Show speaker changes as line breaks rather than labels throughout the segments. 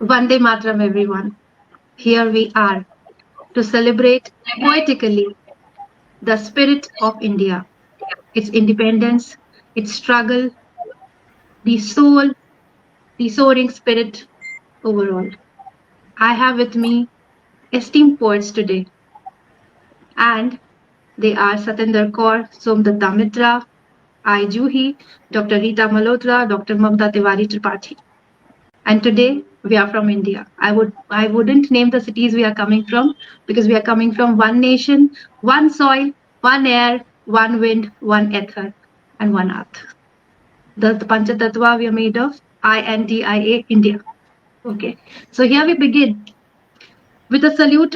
Vande Matram, everyone. Here we are to celebrate poetically the spirit of India, its independence, its struggle, the soul, the soaring spirit overall. I have with me esteemed poets today, and they are Satinder Kaur, Somdatta Mitra, I. Juhi, Dr. Rita Malhotra, Dr. Mamta Tiwari Tripathi. And today we are from India. I wouldn't name the cities we are coming from because we are coming from one nation, one soil, one air, one wind, one ether, and one earth. The Panchatattva we are made of INDIA, India. Okay. So here we begin with a salute,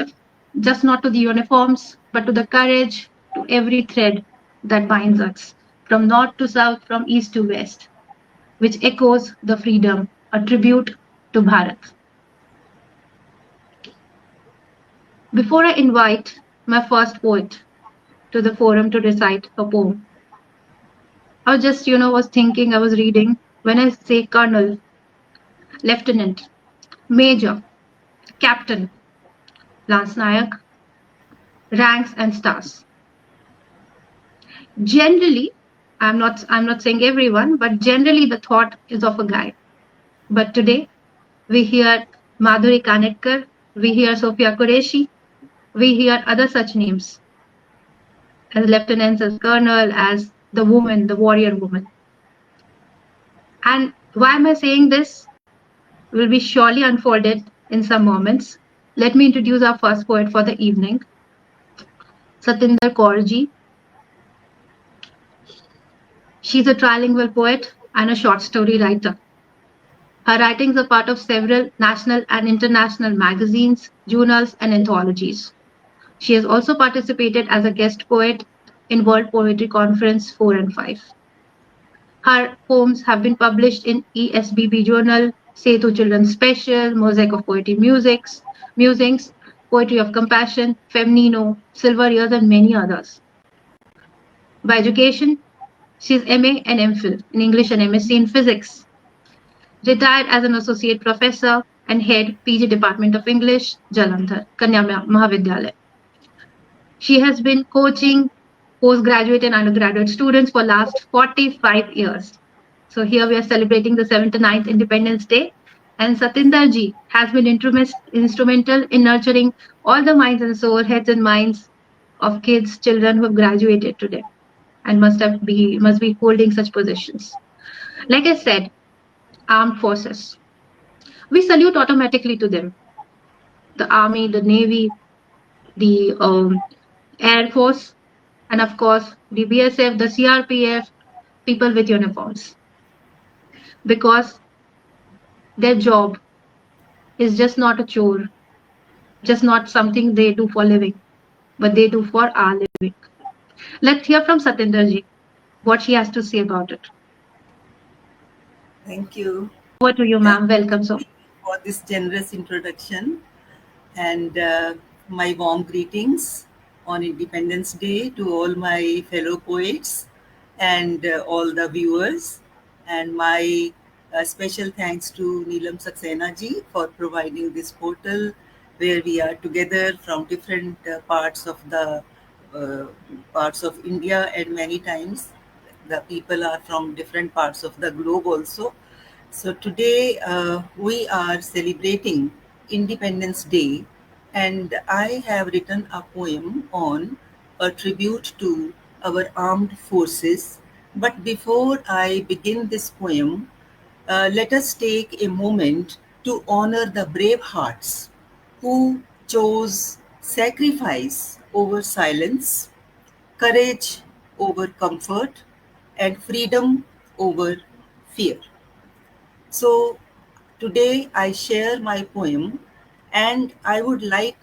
just not to the uniforms, but to the courage, to every thread that binds us, from north to south, from east to west, which echoes the freedom, a tribute to Bharat. Before I invite my first poet to the forum to recite a poem, I was just, was thinking, I was reading, when I say colonel, lieutenant, major, captain, lance nayak, ranks and stars. Generally, I'm not saying everyone, but generally the thought is of a guy. But today we hear Madhuri Kanetkar, we hear Sophia Qureshi, we hear other such names as lieutenants, as colonel, as the woman, the warrior woman. And why am I saying this will be surely unfolded in some moments. Let me introduce our first poet for the evening, Satinder Kaurji. She's a trilingual poet and a short story writer. Her writings are part of several national and international magazines, journals, and anthologies. She has also participated as a guest poet in World Poetry Conference 4 and 5. Her poems have been published in ESBB Journal, Setu Children's Special, Mosaic of Poetry Musings, Poetry of Compassion, Feminino, Silver Years, and many others. By education, she is MA and MPhil in English and MSc in Physics. Retired as an associate professor and head PG Department of English, Jalandhar, Kanya Mahavidyalaya. She has been coaching postgraduate and undergraduate students for last 45 years. So here we are celebrating the 79th Independence Day, and Satinder ji has been instrumental in nurturing all the minds and soul, heads and minds of kids, children who have graduated today and must be holding such positions. Like I said, armed forces. We salute automatically to them. The army, the navy, the air force, and of course the BSF, the CRPF, people with uniforms, because their job is just not a chore, just not something they do for living, but they do for our living. Let's hear from Satinder ji what she has to say about it.
Thank you.
Over to you, ma'am. Welcome, so.
For this generous introduction and my warm greetings on Independence Day to all my fellow poets and all the viewers, and my special thanks to Neelam Saxena ji for providing this portal where we are together from different uh, parts of India, and many times the people are from different parts of the globe also. So today we are celebrating Independence Day, and I have written a poem on a tribute to our armed forces. But before I begin this poem, let us take a moment to honor the brave hearts who chose sacrifice over silence, courage over comfort, and freedom over fear. So today I share my poem, and I would like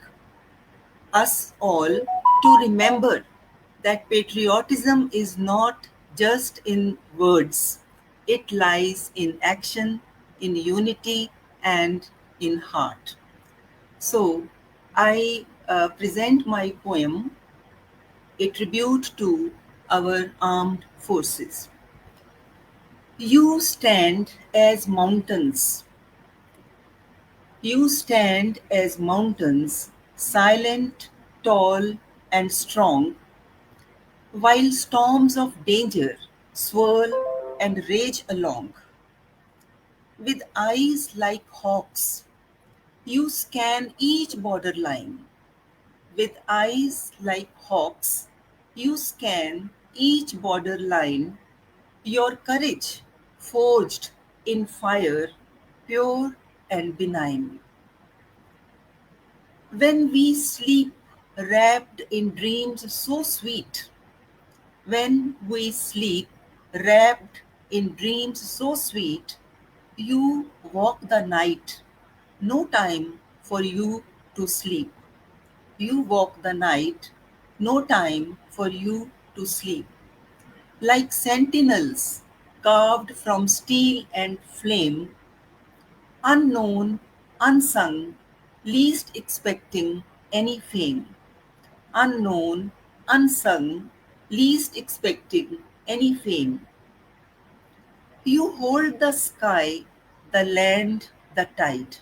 us all to remember that patriotism is not just in words, it lies in action, in unity, and in heart. So I present my poem, A Tribute to Our Armed Forces. You stand as mountains, You stand as mountains, silent, tall, and strong, while storms of danger swirl and rage along. With eyes like hawks, you scan each borderline. With eyes like hawks, you scan each borderline. Your courage, forged in fire, pure and benign. When we sleep, wrapped in dreams so sweet, when we sleep, wrapped in dreams so sweet, you walk the night, no time for you to sleep. You walk the night, no time for you to sleep. Like sentinels carved from steel and flame, unknown, unsung, least expecting any fame. Unknown, unsung, least expecting any fame. You hold the sky, the land, the tide.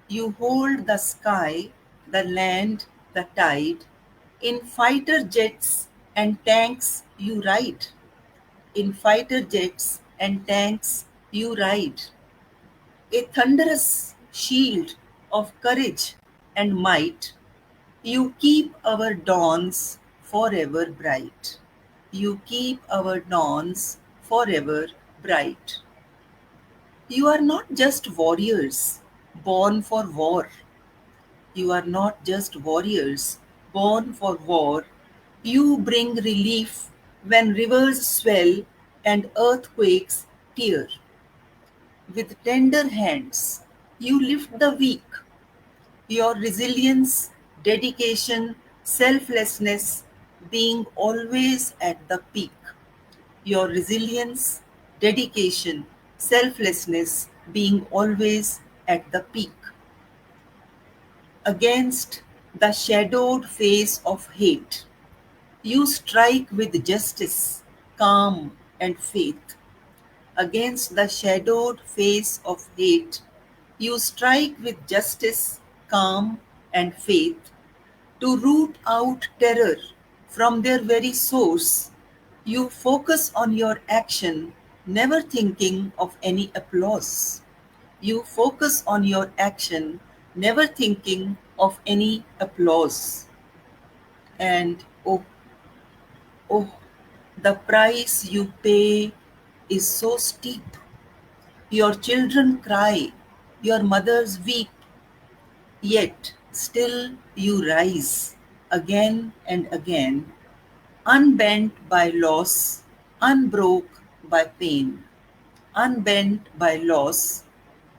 You hold the sky, the land, the tide. In fighter jets and tanks you ride. In fighter jets and tanks you ride. A thunderous shield of courage and might. You keep our dawns forever bright. You keep our dawns forever bright. You are not just warriors born for war. You are not just warriors born for war. You bring relief when rivers swell and earthquakes tear. With tender hands, you lift the weak. Your resilience, dedication, selflessness being always at the peak. Your resilience, dedication, selflessness being always at the peak. Against the shadowed face of hate, you strike with justice, calm, and faith. Against the shadowed face of hate, you strike with justice, calm, and faith. To root out terror from their very source, you focus on your action, never thinking of any applause. You focus on your action, never thinking of any applause. And oh, the price you pay is so steep. Your children cry, your mothers weep, yet still you rise again and again, unbent by loss, unbroke by pain, unbent by loss,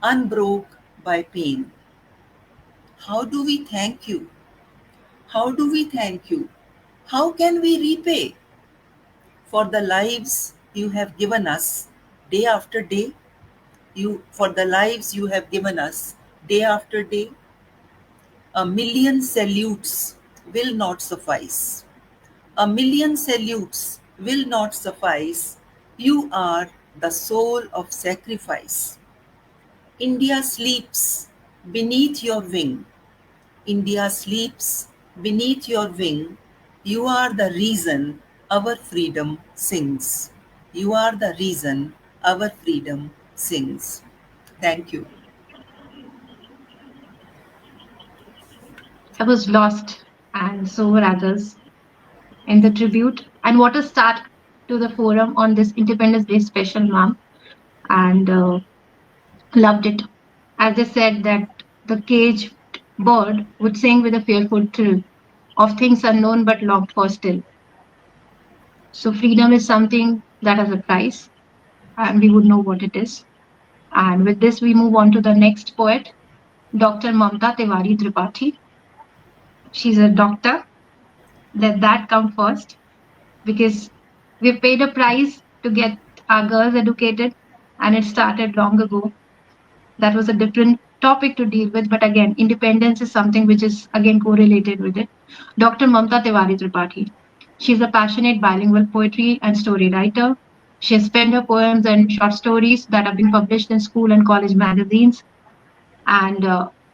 unbroke by pain. How do we thank you? How do we thank you? How can we repay for the lives you have given us day after day? You for the lives you have given us day after day. A million salutes will not suffice. A million salutes will not suffice. You are the soul of sacrifice. India sleeps beneath your wing. India sleeps beneath your wing. You are the reason our freedom sings. You are the reason our freedom sings. Thank you.
I was lost, and so were others, in the tribute. And what a start to the forum on this Independence Day special, ma'am. And loved it. As they said that the caged bird would sing with a fearful thrill of things unknown but longed for still. So freedom is something that has a price, and we would know what it is. And with this, we move on to the next poet, Dr. Mamta Tiwari Tripathi. She's a doctor. Let that come first, because we've paid a price to get our girls educated, and it started long ago. That was a different topic to deal with, but again, independence is something which is again correlated with it. Dr. Mamta Tiwari Tripathi. She's a passionate bilingual poetry and story writer. She has penned her poems and short stories that have been published in school and college magazines. and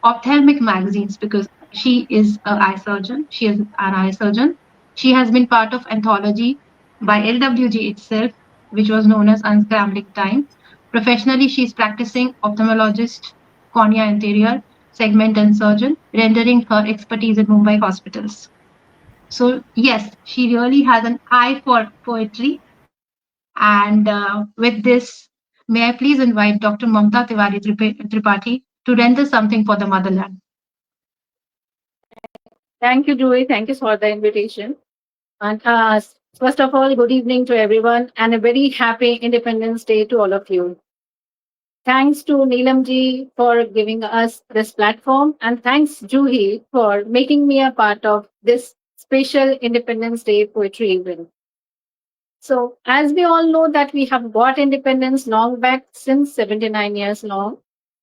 ophthalmic magazines because she is an eye surgeon. She is an eye surgeon. She has been part of anthology by LWG itself, which was known as Unscrambling Time. Professionally, she is practicing ophthalmologist, cornea anterior, segment and surgeon, rendering her expertise in Mumbai hospitals. So, yes, she really has an eye for poetry. And with this, may I please invite Dr. Mamta Tripathi to render something for the motherland.
Thank you, Joey. Thank you for the invitation. And first of all, good evening to everyone and a very happy Independence Day to all of you. Thanks to Neelam ji for giving us this platform, and thanks Juhi for making me a part of this special Independence Day poetry event. So, as we all know that we have got independence long back since 79 years long,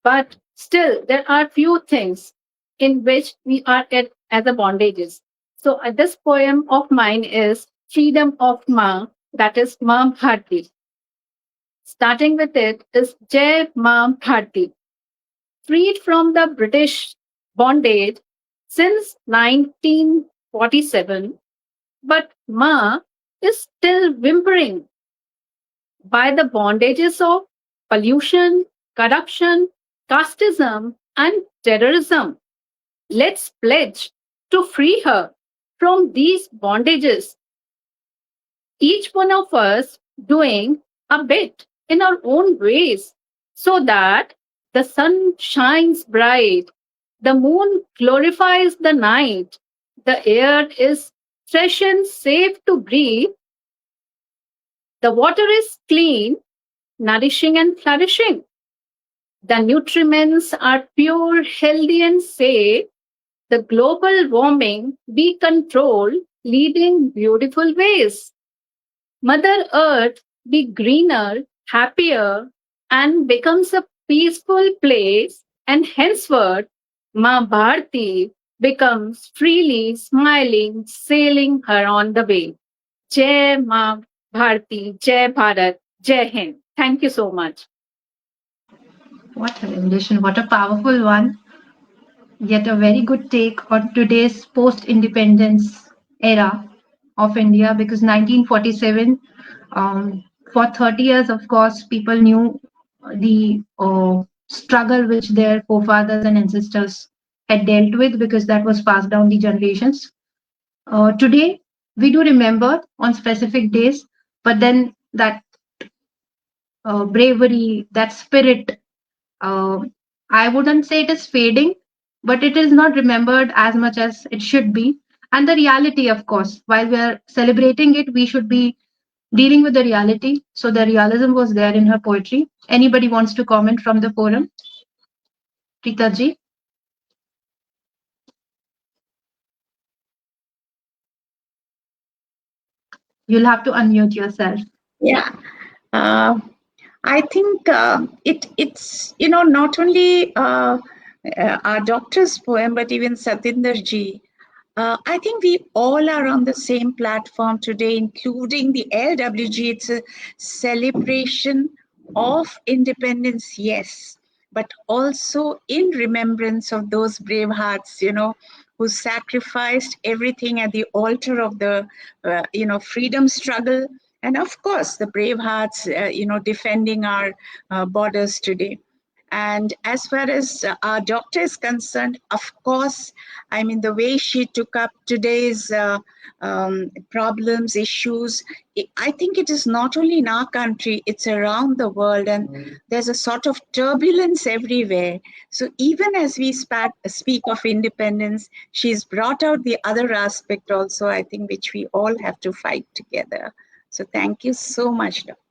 but still there are few things in which we are at as a bondages. So, this poem of mine is Freedom of Ma, that is Ma Bharti. Starting with it is Jai Ma Bharti, freed from the British bondage since 1947, but Ma is still whimpering by the bondages of pollution, corruption, casteism, and terrorism. Let's pledge to free her from these bondages, each one of us doing a bit in our own ways, so that the sun shines bright, the moon glorifies the night, the air is fresh and safe to breathe, the water is clean, nourishing, and flourishing. The nutriments are pure, healthy, and safe. The global warming be controlled, leading beautiful ways. Mother Earth be greener, happier, and becomes a peaceful place. And henceforth, Ma Bharti becomes freely smiling, sailing her on the way. Jai Ma Bharti, Jai Bharat, Jai Hind. Thank you so much.
What a rendition, what a powerful one. Yet a very good take on today's post independence era of India because 1947, for 30 years, of course, people knew the struggle which their forefathers and ancestors had dealt with because that was passed down the generations. Today, we do remember on specific days, but then that bravery, that spirit, uh, I wouldn't say it is fading, but it is not remembered as much as it should be. And the reality, of course, while we are celebrating it, we should be dealing with the reality. So the realism was there in her poetry. Anybody wants to comment from the forum? Preeta ji, you'll have to unmute yourself.
Yeah, uh, I think it's not only our doctor's poem, but even Satinder ji. I think we all are on the same platform today, including the LWG. It's a celebration of independence, yes, but also in remembrance of those brave hearts, who sacrificed everything at the altar of the, freedom struggle. And of course, the brave hearts, defending our borders today. And as far as our doctor is concerned, of course, I mean, the way she took up today's problems, issues, I think it is not only in our country, it's around the world. And there's a sort of turbulence everywhere. So even as we speak of independence, she's brought out the other aspect also, I think, which we all have to fight together. So thank you so much, Doctor.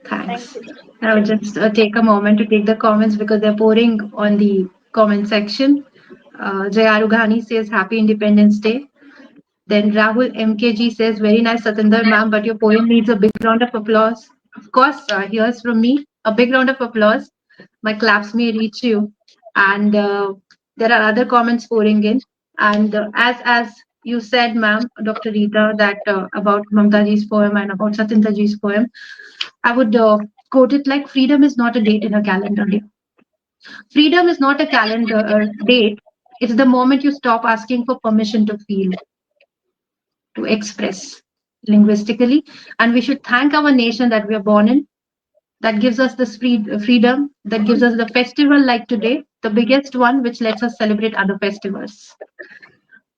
Thank
Thanks.
you.
I'll just take a moment to take the comments because they're pouring on the comment section. Jaya Rughani says, Happy Independence Day. Then Rahul MKG says, very nice, Satinder ma'am, but your poem needs a big round of applause. Of course, here's from me a big round of applause. My claps may reach you. And there are other comments pouring in. And as you said, ma'am, Dr. Rita, that about Mamtaji's poem and about Satindraji's poem, I would quote it like freedom is not a date in a calendar. Freedom is not a calendar date, it's the moment you stop asking for permission to feel, to express linguistically. And we should thank our nation that we are born in, that gives us this freedom, that gives us the festival like today, the biggest one, which lets us celebrate other festivals.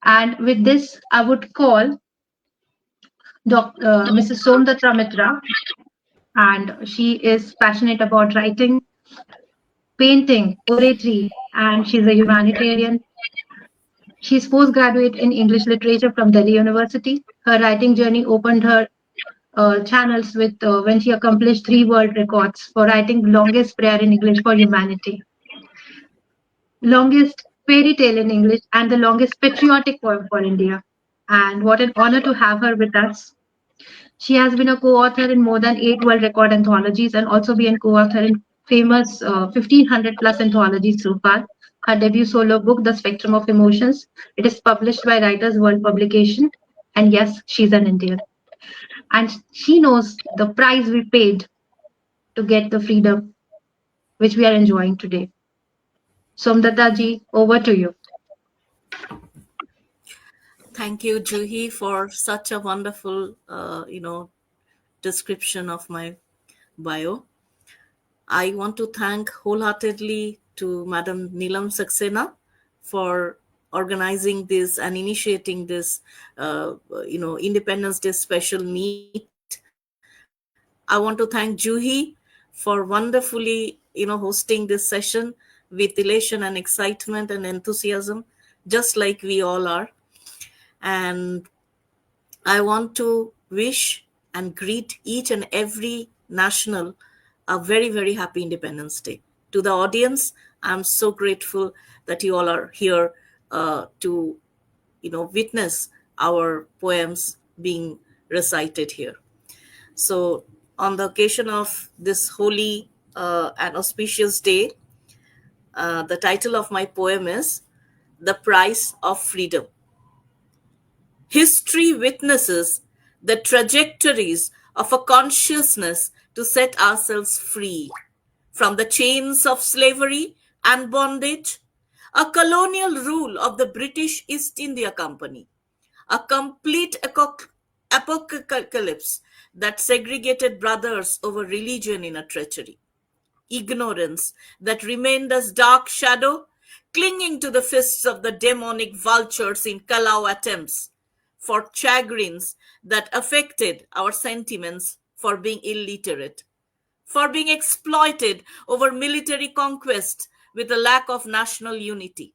And with this, I would call Mrs. Somdatra Mitra, and she is passionate about writing, painting, oratory, and she's a humanitarian. She's postgraduate in English literature from Delhi University. Her writing journey opened her channels with when she accomplished 3 world records for writing longest prayer in English for humanity, longest fairy tale in English, and the longest patriotic poem for India. And what an honor to have her with us. She has been a co-author in more than 8 world record anthologies and also been co-author in famous 1500 plus anthologies so far. Her debut solo book, The Spectrum of Emotions, it is published by Writers World Publication. And yes, she's an Indian. And she knows the price we paid to get the freedom which we are enjoying today. Somdata ji, over to you.
Thank you, Juhi, for such a wonderful, description of my bio. I want to thank wholeheartedly to Madam Neelam Saxena for organizing this and initiating this, Independence Day special meet. I want to thank Juhi for wonderfully, hosting this session with elation and excitement and enthusiasm, just like we all are. And I want to wish and greet each and every national a very, very happy Independence Day. To the audience, I'm so grateful that you all are here to, witness our poems being recited here. So, on the occasion of this holy and auspicious day, the title of my poem is The Price of Freedom. History witnesses the trajectories of a consciousness to set ourselves free from the chains of slavery and bondage, a colonial rule of the British East India Company, a complete apocalypse that segregated brothers over religion in a treachery, ignorance that remained as dark shadow, clinging to the fists of the demonic vultures in Kalau attempts, for chagrins that affected our sentiments for being illiterate, for being exploited over military conquest with a lack of national unity,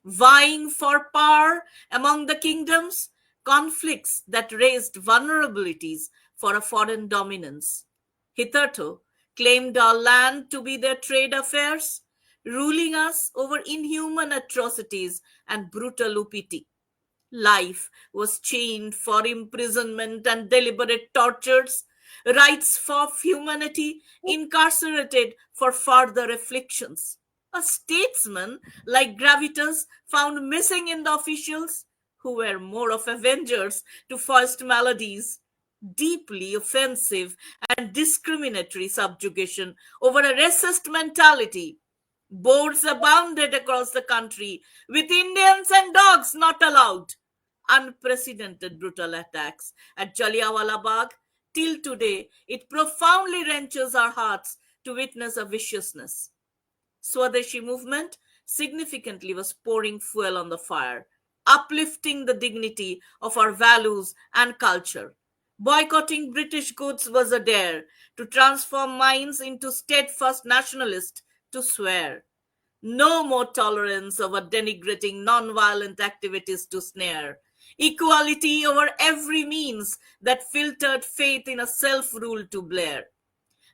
vying for power among the kingdoms, conflicts that raised vulnerabilities for a foreign dominance. Hitherto claimed our land to be their trade affairs, ruling us over inhuman atrocities and brutal upiti. Life was chained for imprisonment and deliberate tortures, rights for humanity incarcerated for further afflictions. A statesman like Gravitas found missing in the officials, who were more of avengers to first maladies, deeply offensive and discriminatory subjugation over a racist mentality. Boards abounded across the country, with Indians and dogs not allowed. Unprecedented brutal attacks at Jallianwala Bagh. Till today, it profoundly wrenches our hearts to witness a viciousness. Swadeshi movement significantly was pouring fuel on the fire, uplifting the dignity of our values and culture. Boycotting British goods was a dare to transform minds into steadfast nationalists to swear. No more tolerance over denigrating non-violent activities to snare. Equality over every means that filtered faith in a self-rule to blare.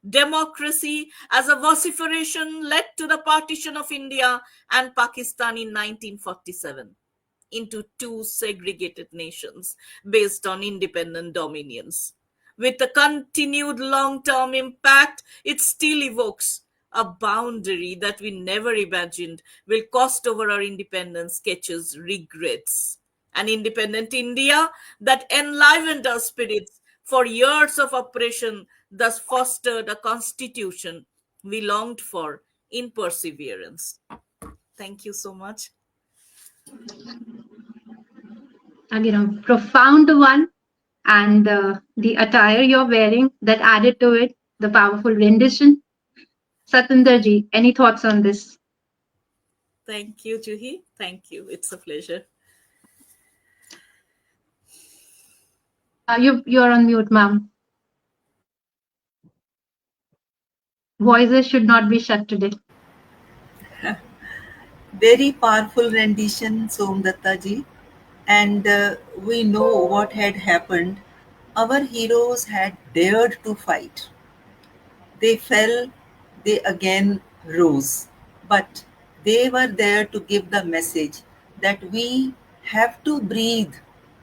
Democracy as a vociferation led to the partition of India and Pakistan in 1947 into two segregated nations based on independent dominions. With a continued long term impact, it still evokes a boundary that we never imagined will cost over our independence sketches regrets. An independent India that enlivened our spirits for years of oppression, thus fostered a constitution we longed for in perseverance. Thank you so much.
Again, a profound one, and the attire you're wearing that added to it, the powerful rendition. Satinderji, any thoughts on this?
Thank you, Juhi. Thank you. It's a pleasure.
You're on mute, ma'am. Voices should not be shut today.
Very powerful rendition, Somdatta ji. And we know what had happened. Our heroes had dared to fight. They fell, they again rose. But they were there to give the message that we have to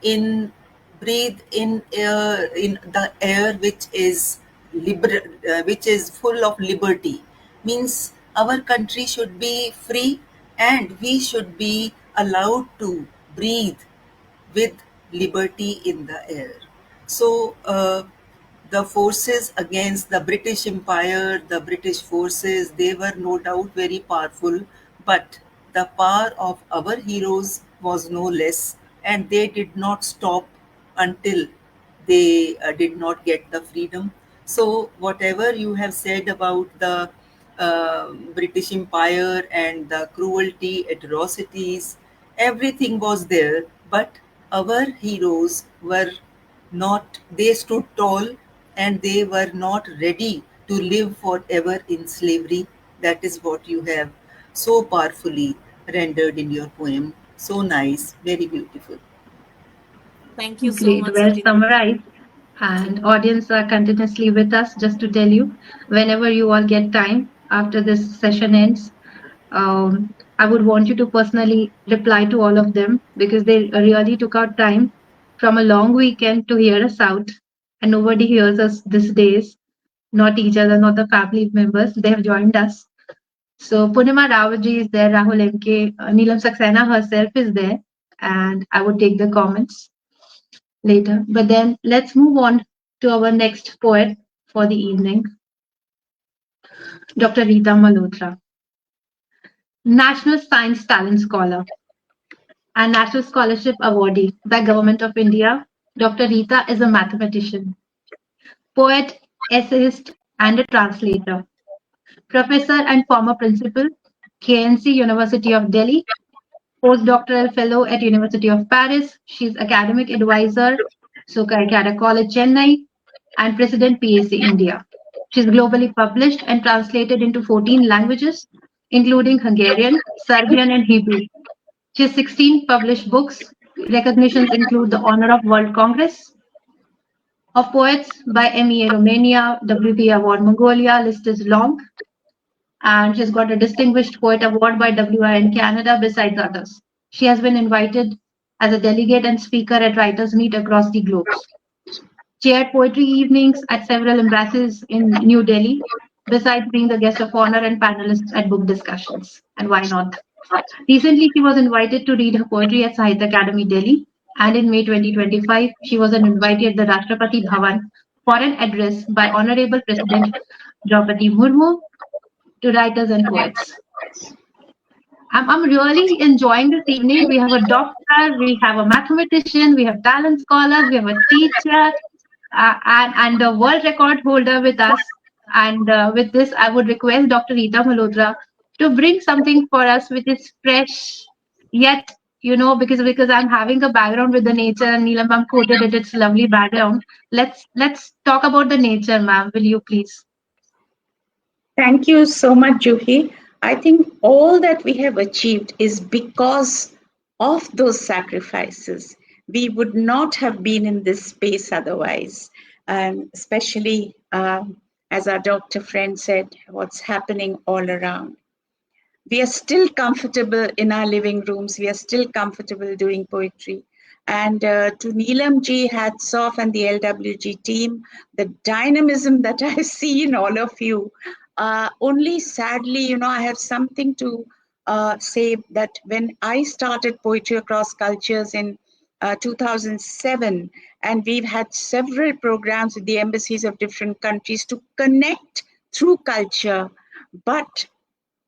in breathe in the air which is full of liberty. Means our country should be free and we should be allowed to breathe with liberty in the air. So, the forces against the British Empire, the British forces, they were no doubt very powerful, but the power of our heroes was no less, and they did not stop until they did not get the freedom. So, whatever you have said about the British Empire and the cruelty, atrocities, everything was there, but our heroes were not, they stood tall and they were not ready to live forever in slavery. That is what you have so powerfully rendered in your poem. So nice, very beautiful.
Thank you so
Great,
much,
well
Juhi.
summarized. And audience are continuously with us. Just to tell you, whenever you all get time after this session ends, I would want you to personally reply to all of them because they really took out time from a long weekend to hear us out. And nobody hears us these days, not each other, not the family members. They have joined us. So Punima Rawaji is there, Rahul MK, Neelam Saxena herself is there, and I would take the comments later. But then let's move on to our next poet for the evening, Dr. Rita Malhotra, National Science Talent Scholar and National Scholarship Awardee by Government of India. Dr. Rita is a mathematician, poet, essayist, and a translator, professor and former principal, KNC University of Delhi, postdoctoral fellow at University of Paris. She's academic advisor, Calcutta College, Chennai, and president PAC India. She's globally published and translated into 14 languages, including Hungarian, Serbian, and Hebrew. She has 16 published books. Recognitions include the Honor of World Congress of Poets by MEA Romania, WPA Award Mongolia. List is long, and she's got a Distinguished Poet Award by WIN Canada, besides others. She has been invited as a delegate and speaker at writers' meet across the globes. Chaired poetry evenings at several embassies in New Delhi, besides being the guest of honor and panelist at book discussions. And why not? Recently, she was invited to read her poetry at Sahitya Academy, Delhi, and in May 2025, she was an invitee at the Rashtrapati Bhavan for an address by Honorable President Draupadi Murmu to writers and poets. I'm really enjoying this evening. We have a doctor, we have a mathematician, we have talent scholars, we have a teacher, and a world record holder with us. And with this, I would request Dr. Rita Malhotra to bring something for us which is fresh, yet, because I'm having a background with the nature, and Neelam ma'am quoted it, it's lovely background. Let's talk about the nature, ma'am. Will you please?
Thank you so much, Juhi. I think all that we have achieved is because of those sacrifices. We would not have been in this space otherwise. And especially, as our doctor friend said, what's happening all around. We are still comfortable in our living rooms. We are still comfortable doing poetry. And to Neelam ji, hats off, and the LWG team, the dynamism that I see in all of you. Only sadly, I have something to say that when I started Poetry Across Cultures in 2007, and we've had several programs with the embassies of different countries to connect through culture, but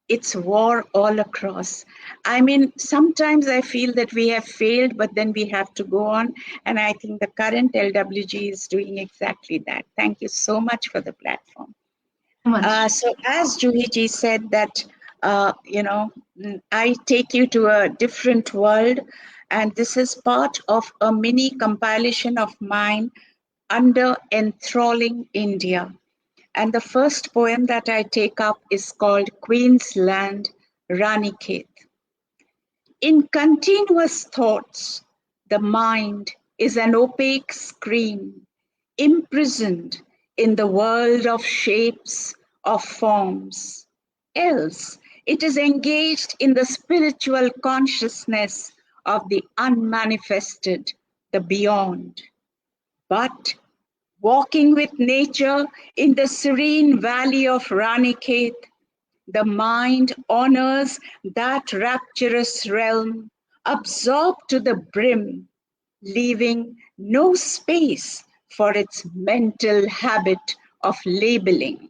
it's war all across. I mean, sometimes I feel that we have failed, but then we have to go on. And I think the current LWG is doing exactly that. Thank you so much for the platform.
So much.
So as Juhiji said that, I take you to a different world, and this is part of a mini compilation of mine under Enthralling India. And the first poem that I take up is called Queensland, Ranikhet. In continuous thoughts, the mind is an opaque screen, imprisoned in the world of shapes, of forms. Else, it is engaged in the spiritual consciousness of the unmanifested, the beyond. But walking with nature in the serene valley of Ranikhet, the mind honors that rapturous realm, absorbed to the brim, leaving no space for its mental habit of labeling.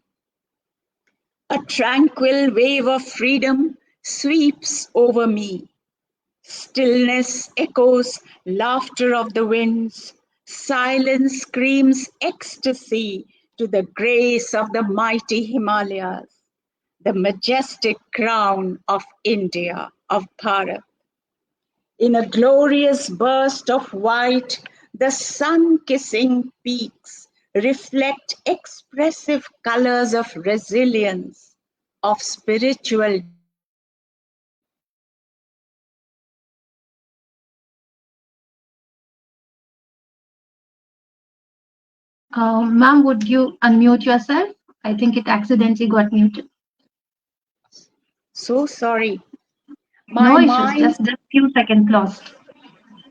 A tranquil wave of freedom sweeps over me. Stillness echoes laughter of the winds. Silence screams ecstasy to the grace of the mighty Himalayas, the majestic crown of India, of Bharat. In a glorious burst of white, the sun-kissing peaks reflect expressive colors of resilience, of spiritual dignity, of ancestral strength.
Ma'am, would you unmute yourself? I think it accidentally got muted.
So sorry. My
No issues,
mind
just few seconds lost.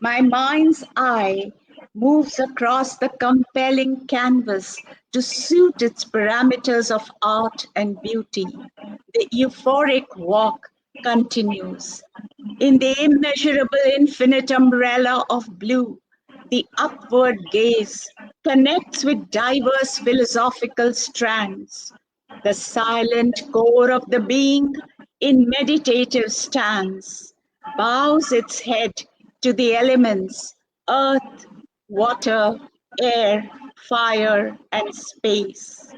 My mind's eye moves across the compelling canvas to suit its parameters of art and beauty. The euphoric walk continues. In the immeasurable infinite umbrella of blue, the upward gaze connects with diverse philosophical strands. The silent core of the being in meditative stance bows its head to the elements earth, water, air, fire, and space.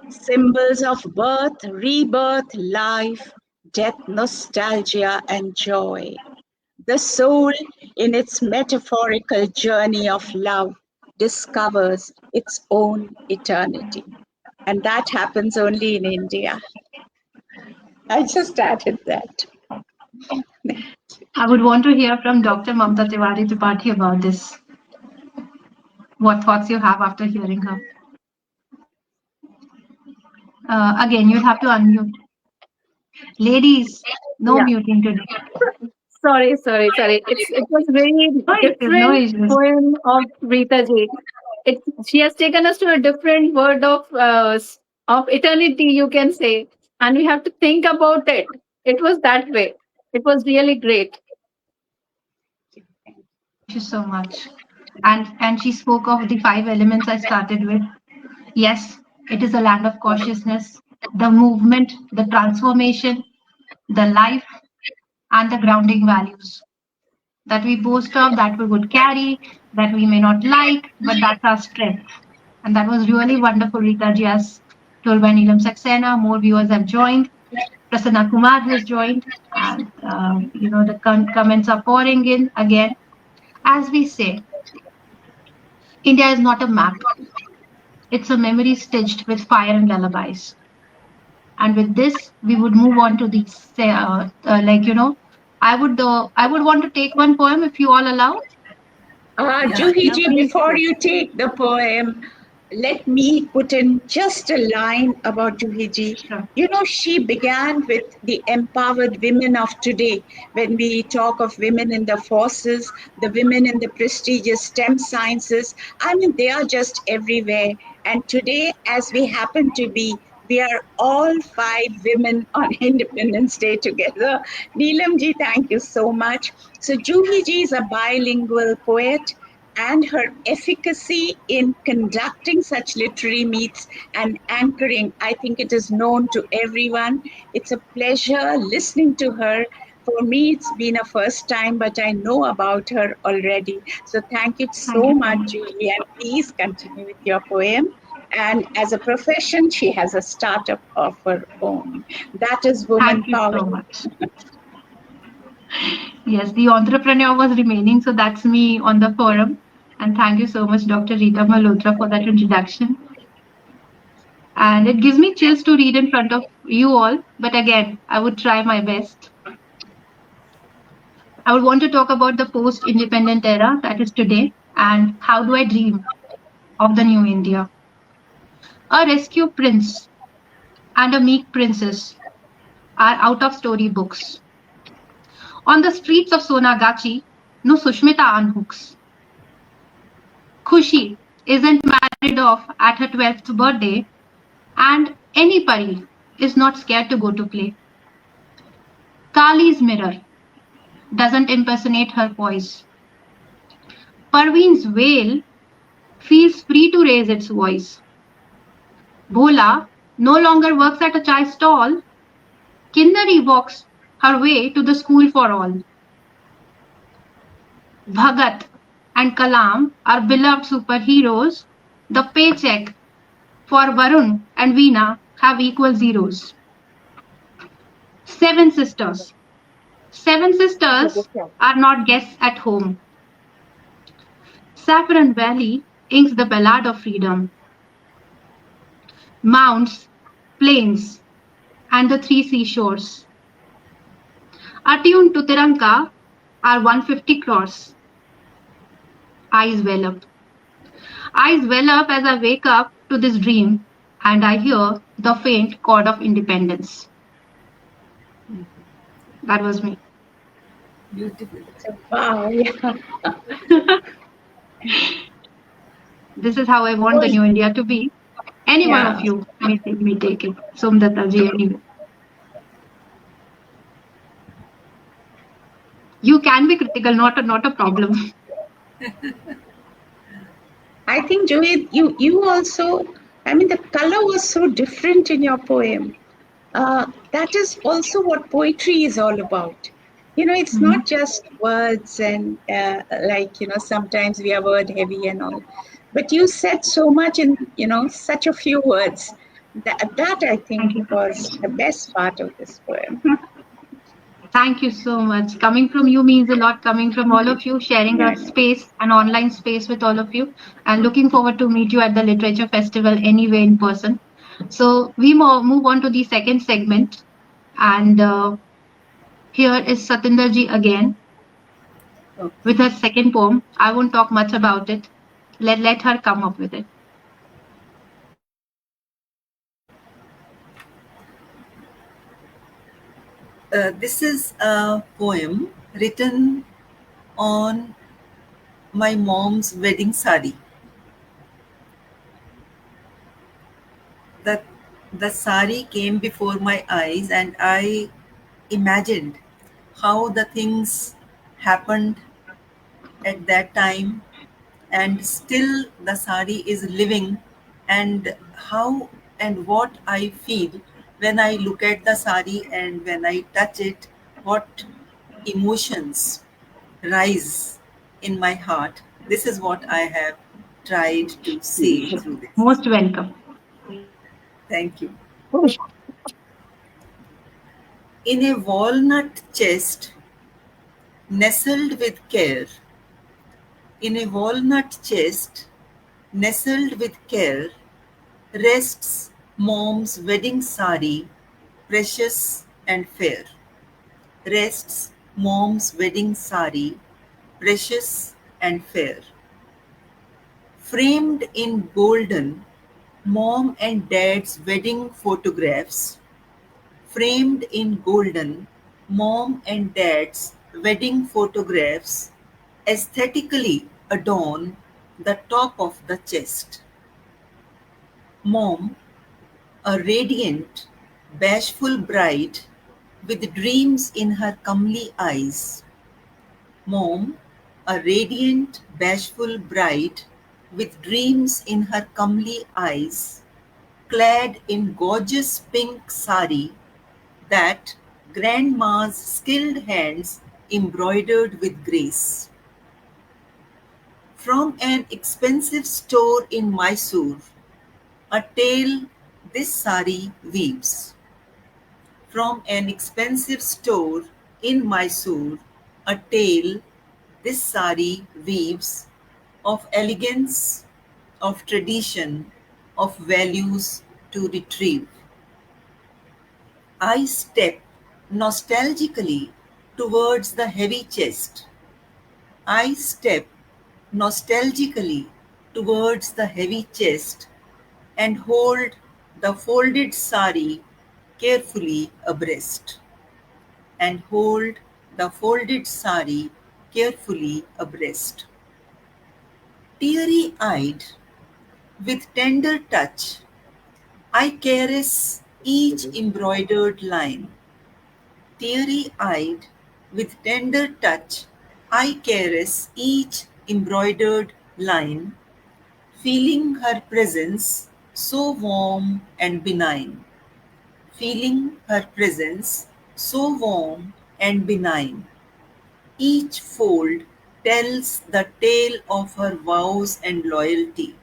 Symbols of birth, rebirth, life, death, nostalgia, and joy. The soul, in its metaphorical journey of love, discovers its own eternity. And that happens only in India. I just added that.
I would want to hear from Dr. Mamta Tiwari Tripathi about this. What thoughts you have after hearing her? Again, you'll have to unmute. Ladies, no
Yeah.
muting today.
Sorry. It was very
No issues, no
different
issues.
poem of Rita ji. She has taken us to a different world of eternity, you can say, and we have to think about it. It was that way. It was really great.
Thank you so much. And she spoke of the five elements I started with. Yes, it is a land of consciousness, the movement, the transformation, the life, and the grounding values that we boast of, that we would carry, that we may not like, but that's our strength. And that was really wonderful, Rita ji, as told by Neelam Saxena. More viewers have joined. Prasanna Kumar has joined, and the comments are pouring in again. As we say, India is not a map; it's a memory stitched with fire and lullabies. And with this, we would move on to the I would want to take one poem if you all allow.
Yeah, yeah,
Juhiji,
please
before
go.
you take the poem, let me put in just a line about Juhiji.
Sure.
You know, she began with the empowered women of today. When we talk of women in the forces, the women in the prestigious STEM sciences, I mean, they are just everywhere. And today, as we happen to be, we are all five women on Independence Day together. Neelam ji, thank you so much. So Juhi ji is a bilingual poet, and her efficacy in conducting such literary meets and anchoring. I think it is known to everyone. It's a pleasure listening to her. For me, it's been a first time, but I know about her already. So thank you
Thank
so
you so
much,
much.
Julie, and please continue with your poem. And as a profession, she has a startup of her own. That is woman
Thank you
power.
so much. Yes, the entrepreneur was remaining, so that's me on the forum. And thank you so much, Dr. Rita Malhotra, for that introduction. And it gives me chills to read in front of you all, but again, I would try my best. I would want to talk about the post independent era that is today and how do I dream of the new India. A rescue prince and a meek princess are out of storybooks. On the streets of Sonagachi, no Sushmita on hooks. Khushi isn't married off at her 12th birthday, and any pari is not scared to go to play. Kali's mirror doesn't impersonate her voice. Parveen's wail feels free to raise its voice. Bhola no longer works at a chai stall. Kindari walks her way to the school for all. Bhagat and Kalam are beloved superheroes. The paycheck for Varun and Veena have equal zeros. Seven sisters. Seven sisters are not guests at home. Saffron Valley inks the ballad of freedom. Mounts, plains, and the three seashores. Attuned to Tiranka are 150 crores. Eyes well up. Eyes well up as I wake up to this dream and I hear the faint chord of independence. That was me.
Beautiful.
Wow, yeah.
This is how I want the new India to be. Any one of
Yeah.
you may take it. Somdata ji, anyway. You can be critical, not a problem.
I think, Joey, you also, I mean, the color was so different in your poem. That is also what poetry is all about. It's
Mhm.
not just words and like, sometimes we are word heavy and all. But you said so much in, such a few words. That I
Thank
think
you so
was
much.
the best part of this poem.
Thank you so much. Coming from you means a lot. Coming from all of you, sharing
Yeah,
a
yeah.
space, an online space with all of you, and looking forward to meet you at the literature festival anyway in person. So we move on to the second segment, and here is Satinder ji again
Okay.
with her second poem. I won't talk much about it. Let her come up with it.
This is a poem written on my mom's wedding sari. The, the sari came before my eyes, and I imagined how the things happened at that time, and still the sari is living, and how and what I feel when I look at the sari and when I touch it, what emotions rise in my heart. This is what I have tried to say through this.
Most welcome.
Thank you. In a walnut chest, nestled with care, in a walnut chest, nestled with care, rests mom's wedding sari, precious and fair. Rests mom's wedding sari, precious and fair. Framed in golden, mom and dad's wedding photographs. Framed in golden, mom and dad's wedding photographs aesthetically adorn the top of the chest. Mom, a radiant, bashful bride with dreams in her comely eyes. Mom, a radiant, bashful bride with dreams in her comely eyes, clad in gorgeous pink sari that grandma's skilled hands embroidered with grace. From an expensive store in Mysore, a tale this sari weaves. From an expensive store in Mysore, a tale this sari weaves of elegance, of tradition, of values to retrieve. I step nostalgically towards the heavy chest. I step nostalgically towards the heavy chest and hold the folded sari carefully abreast. And hold the folded sari carefully abreast. Teary eyed, with tender touch, I caress each embroidered line. Teary eyed, with tender touch, I caress each embroidered line, feeling her presence so warm and benign. Feeling her presence so warm and benign. Each fold tells the tale of her vows and loyalty.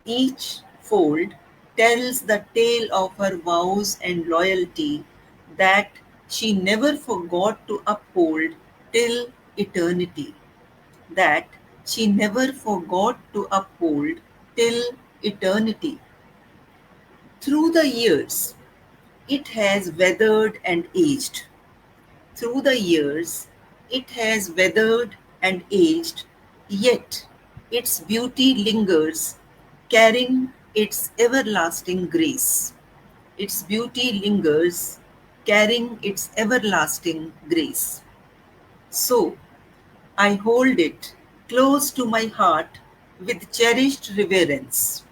Each fold tells the tale of her vows and loyalty that she never forgot to uphold till eternity. That she never forgot to uphold till eternity. Through the years, it has weathered and aged. Through the years, it has weathered and aged, yet its beauty lingers, carrying its everlasting grace. Its beauty lingers, carrying its everlasting grace. So, I hold it close to my heart with cherished reverence.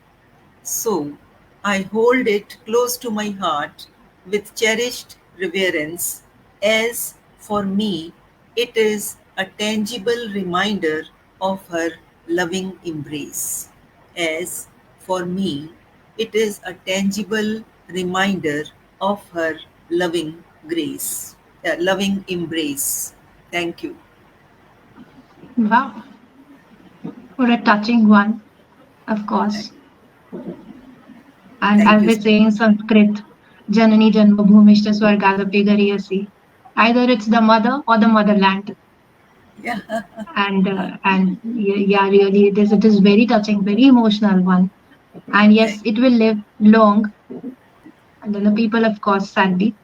So, I hold it close to my heart with cherished reverence, as for me it is a tangible reminder of her loving embrace. As for me it is a tangible reminder of her loving grace, loving embrace. Thank you.
Wow, for a touching one, of course. And
Thank
as
you.
they say in Sanskrit, Janani Janma Bhumishta Swargadapti Gariyasi. Either it's the mother or the motherland.
Yeah,
And really, it is very touching, very emotional one. And yes,
thank
it will live long. And then the people, of course, sadly.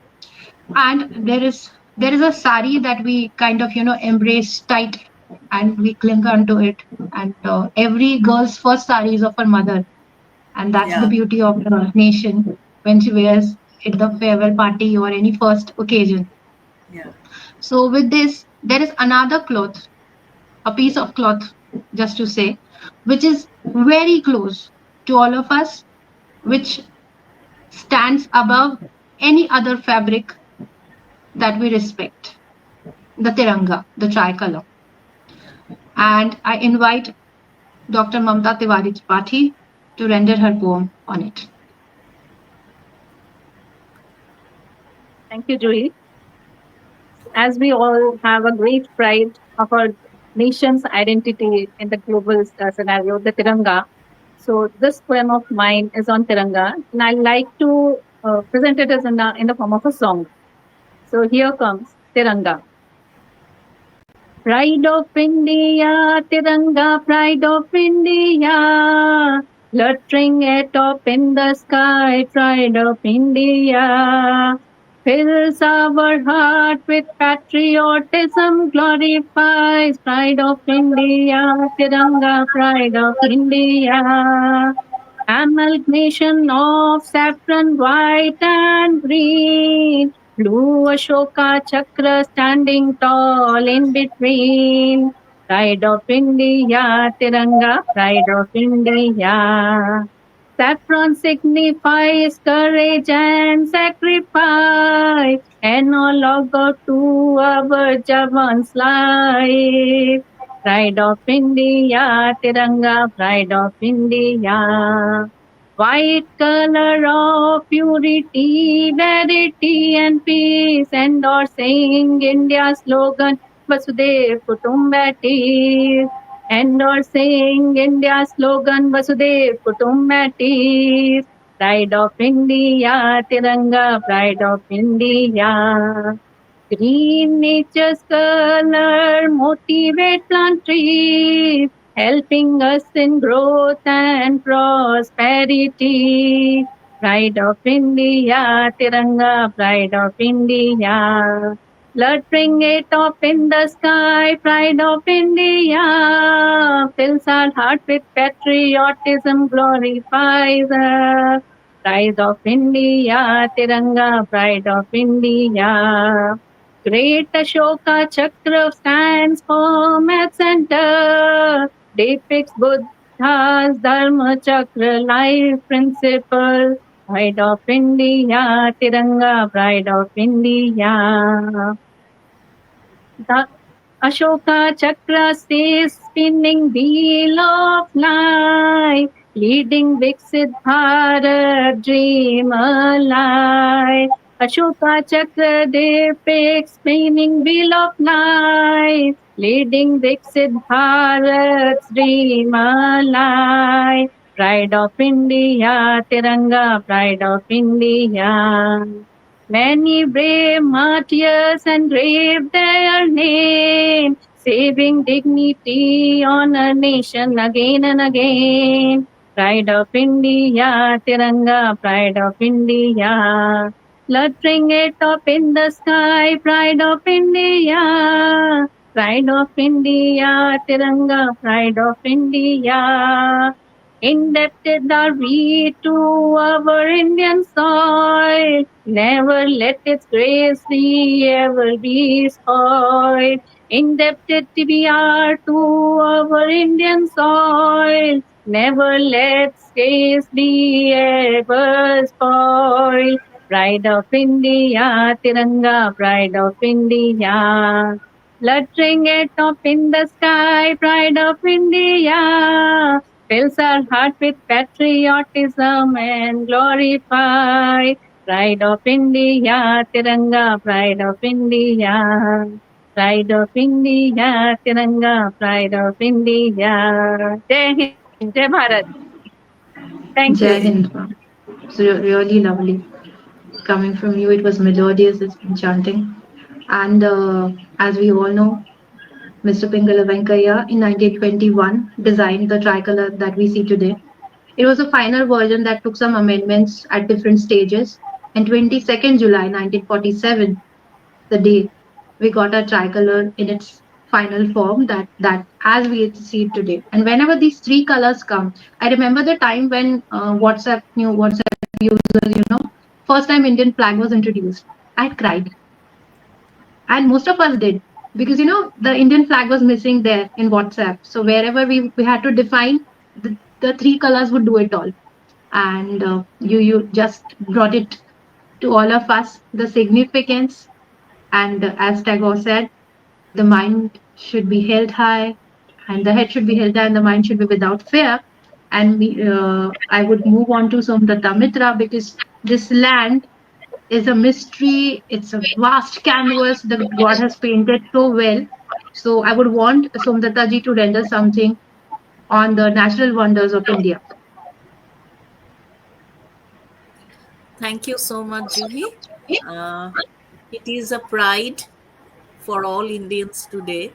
And there is a sari that we kind of embrace tight, and we cling onto it. And every girl's first sari is of her mother, and that's the
yeah,
beauty of the nation when she wears it the farewell party or any first occasion.
yeah,
So with this, there is another cloth, a piece of cloth, just to say, which is very close to all of us, which stands above any other fabric that we respect, the Tiranga, the tricolor. And I invite Dr. Mamta Tiwari Tripathi to render her poem on it.
Thank you, Julie. As we all have a great pride of our nation's identity in the global scenario, the Tiranga. So this poem of mine is on Tiranga, and I like to present it as in the form of a song. So here comes Tiranga. Pride of India, Tiranga, pride of India, fluttering atop in the sky, pride of India. Fills our heart with patriotism, glorifies pride of India, Tiranga, pride of India. Amalgamation of saffron, white and green, blue Ashoka Chakra standing tall in between. Pride of India, Tiranga, pride of India. Saffron signifies courage and sacrifice, analogue to our Javan's life. Pride of India, Tiranga, pride of India. White color of purity, verity and peace, endorsing India's slogan, Vasudev Kutumbati. Endorsing India's slogan, Vasudev Kutumbati. Pride of India, Tiranga, pride of India. Green nature's color motivate plant trees, helping us in growth and prosperity. Pride of India, Tiranga, pride of India. Let bring it up in the sky, pride of India. Fills our heart with patriotism, glorifies us. Pride of India, Tiranga, pride of India. Great Ashoka Chakra stands firm at center, depicts Buddha's Dharma Chakra life principle. Pride of India, Tiranga, pride of India. The Ashoka Chakra stays spinning wheel of life, leading Viksit Bharat dream alive. Ashoka Chakra depicts spinning wheel of life, leading Viksit Bharat's dream alive. Pride of India, Tiranga, pride of India. Many brave martyrs engraved their name, saving dignity on a nation again and again. Pride of India, Tiranga, pride of India. Fluttering it up in the sky, pride of India. Pride of India, Tiranga, pride of India. Indebted are we to our Indian soil. Never let its grace be ever be spoiled. Indebted we are to our Indian soil. Never let its grace be ever spoiled. Pride of India, Tiranga, pride of India. Fluttering it up in the sky, pride of India fills our heart with patriotism and glorify. Pride of India, Tiranga, pride of India. Pride of India, Tiranga, pride of India. Jai Hind, Jai Bharat. Thank you.
Jai
Jai Hind.
Hind, ma'am. It's really lovely. Coming from you, it was melodious, it's enchanting. And as we all know, Mr. Pingala Venkaiah in 1921 designed the tricolor that we see today. It was a final version that took some amendments at different stages. And 22nd July 1947, the day we got our tricolor in its final form that as we see it today. And whenever these three colors come, I remember the time when WhatsApp users, first time Indian flag was introduced. I cried, and most of us did, because the Indian flag was missing there in WhatsApp. So wherever we had to define, the three colors would do it all. And you just brought it to all of us, the significance. And as Tagore said, the mind should be held high, and the head should be held high, and the mind should be without fear. And I would move on to Somdata Mitra, because this land is a mystery. It's a vast canvas that God has painted so well. So I would want Somdata ji to render something on the natural wonders of India.
Thank you so much, Juhi. Uh, it is a pride for all Indians today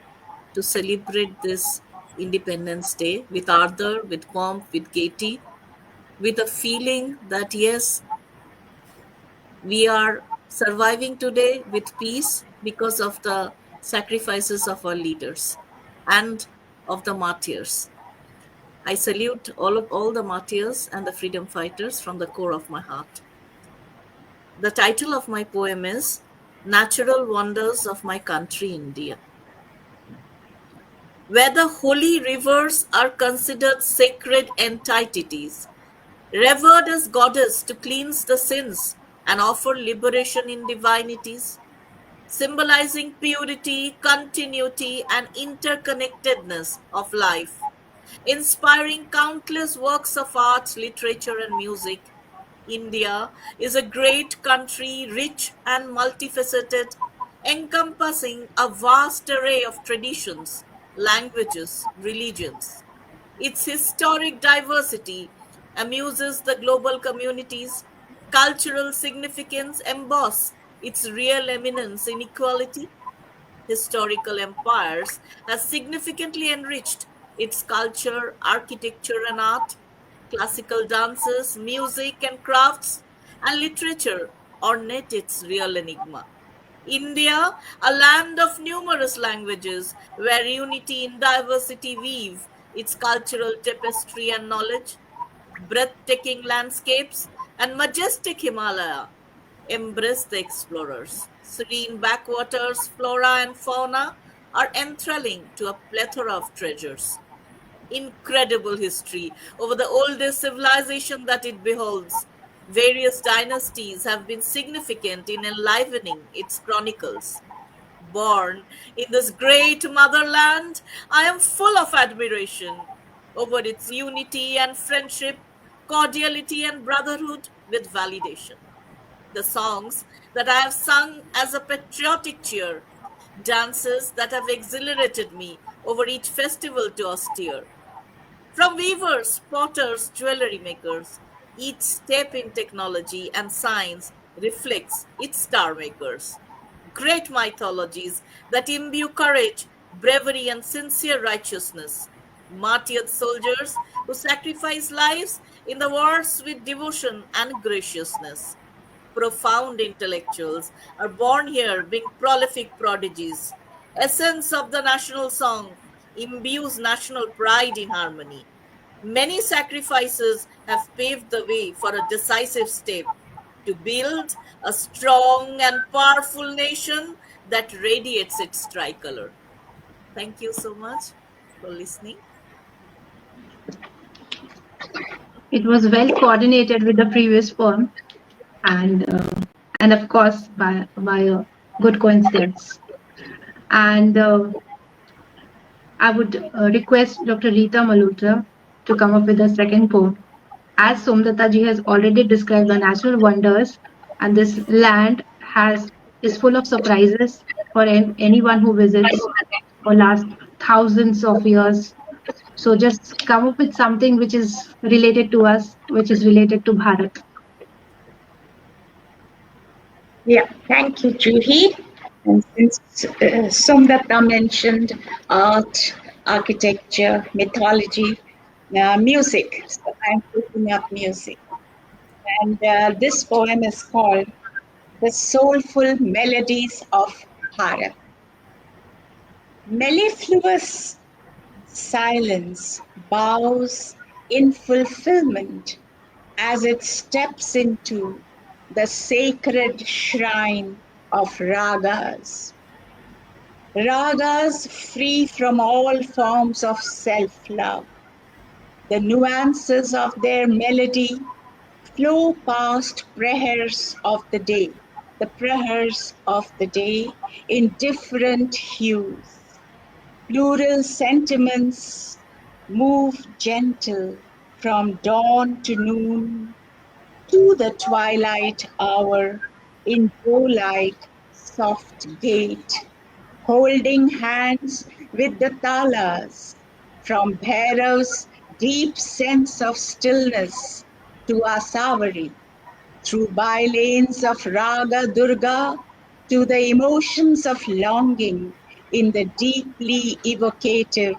to celebrate this Independence Day with ardor, with pomp, with gaiety, with a feeling that yes, we are surviving today with peace because of the sacrifices of our leaders and of the martyrs. I salute all the martyrs and the freedom fighters from the core of my heart. The title of my poem is Natural Wonders of My Country, India. Where the holy rivers are considered sacred entities, revered as goddess to cleanse the sins and offer liberation in divinities, symbolizing purity, continuity, and interconnectedness of life, inspiring countless works of art, literature, and music. India is a great country, rich and multifaceted, encompassing a vast array of traditions, languages, religions. Its historic diversity amuses the global communities. Cultural significance emboss its real eminence in equality. Historical empires has significantly enriched its culture, architecture, and art. Classical dances, music, and crafts, and literature ornate its real enigma. India, a land of numerous languages, where unity in diversity weave its cultural tapestry and knowledge, breathtaking landscapes, and majestic Himalaya embrace the explorers. Serene backwaters, flora, and fauna are enthralling to a plethora of treasures. Incredible history over the oldest civilization that it beholds. Various dynasties have been significant in enlivening its chronicles. Born in this great motherland, I am full of admiration over its unity and friendship, cordiality and brotherhood with validation. The songs that I have sung as a patriotic cheer, dances that have exhilarated me over each festival to austere. From weavers, potters, jewelry makers, each step in technology and science reflects its star makers. Great mythologies that imbue courage, bravery, and sincere righteousness. Martyred soldiers who sacrifice lives in the wars with devotion and graciousness. Profound intellectuals are born here, being prolific prodigies. Essence of the national song imbues national pride in harmony. Many sacrifices have paved the way for a decisive step to build a strong and powerful nation that radiates its tricolor. Thank you so much for listening.
It was well coordinated with the previous poem, and and of course by a good coincidence. And I would request Dr. Rita Malhotra to come up with a second poem. As Somdataji has already described the natural wonders, and this land has is full of surprises for anyone who visits for last thousands of years. So just come up with something which is related to us, which is related to Bharat.
Yeah, thank you, Juhi. And since Somdata mentioned art, architecture, mythology, music, so I'm taking up music. And this poem is called The Soulful Melodies of Bharat. Mellifluous silence bows in fulfillment as it steps into the sacred shrine of ragas. Ragas free from all forms of self love. The nuances of their melody flow past prayers of the day, the prayers of the day in different hues. Plural sentiments move gentle from dawn to noon to the twilight hour in bow-like soft gait, holding hands with the talas, from Bhairav's deep sense of stillness to Asavari, through by-lanes of Raga Durga to the emotions of longing in the deeply evocative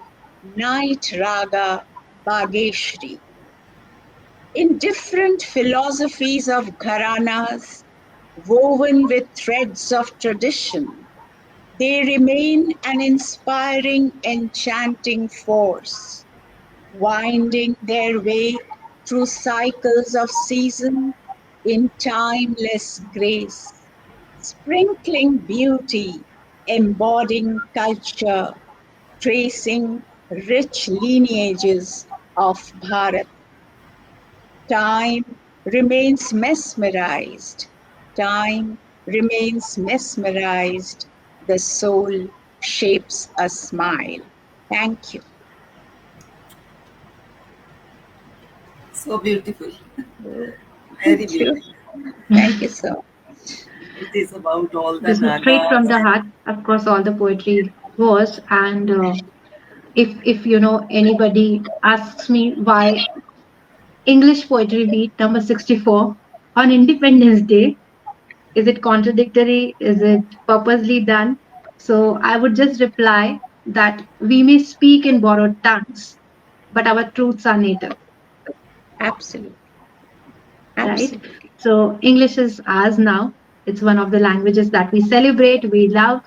Night Raga Bageshri. In different philosophies of gharanas, woven with threads of tradition, they remain an inspiring, enchanting force, winding their way through cycles of season in timeless grace, sprinkling beauty, embodying culture, tracing rich lineages of Bharat. Time remains mesmerized. Time remains mesmerized, the soul shapes a smile. Thank you.
So beautiful. Very
Thank you.
beautiful.
Thank you so
It is about all the
This is straight from
nagas.
the heart. Of course, all the poetry was. And if you know anybody asks me why English Poetry Week number 64 on Independence Day, is it contradictory? Is it purposely done? So I would just reply that we may speak in borrowed tongues, but our truths are native,
absolutely,
right?
absolutely.
So English is ours now. It's one of the languages that we celebrate, we love,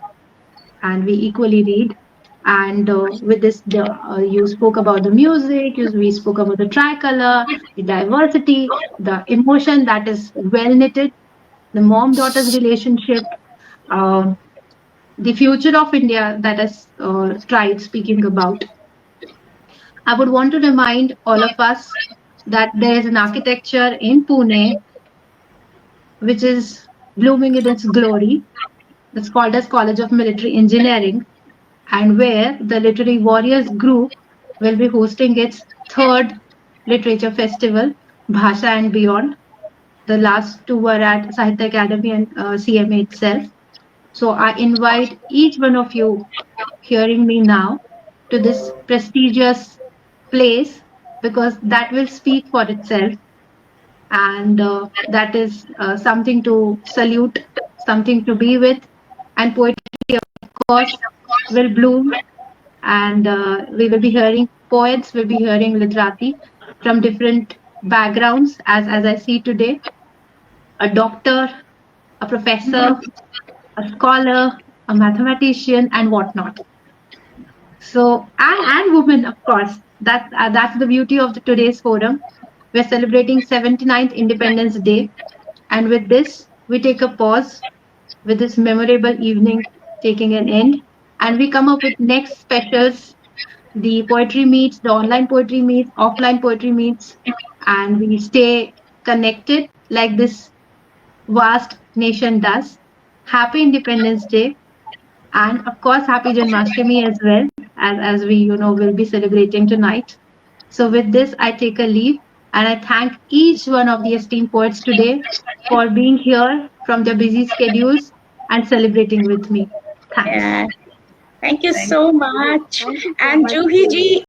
and we equally read. And with this, you spoke about the music, we spoke about the tricolor, the diversity, the emotion that is well knitted, the mom daughter's relationship, um, the future of India that is tried speaking about. I would want to remind all of us that there is an architecture in Pune which is blooming in its glory. It's called as College of Military Engineering, and where the Literary Warriors group will be hosting its third literature festival, Bhasha and Beyond. The last two were at Sahitya Academy and CMA itself. So I invite each one of you hearing me now to this prestigious place, because that will speak for itself, and that is something to salute, something to be with. And poetry, of course, will bloom, and we will be hearing poets, we'll be hearing literati from different backgrounds, as I see today, a doctor, a professor, a scholar, a mathematician, and whatnot. So, and women, of course. That's the beauty of today's forum. We're celebrating 79th Independence Day, and with this, we take a pause with this memorable evening taking an end, and we come up with next specials, the poetry meets, the online poetry meets, offline poetry meets, and we stay connected like this vast nation does. Happy Independence Day, and of course, happy Janmashtami as well, as we will be celebrating tonight. So with this, I take a leave, and I thank each one of the esteemed poets today for being here from their busy schedules and celebrating with me. Thanks.
Yeah. Thank you
Thank
so
you.
much.
Thank you so
And
much,
Juhi
Julie.
ji,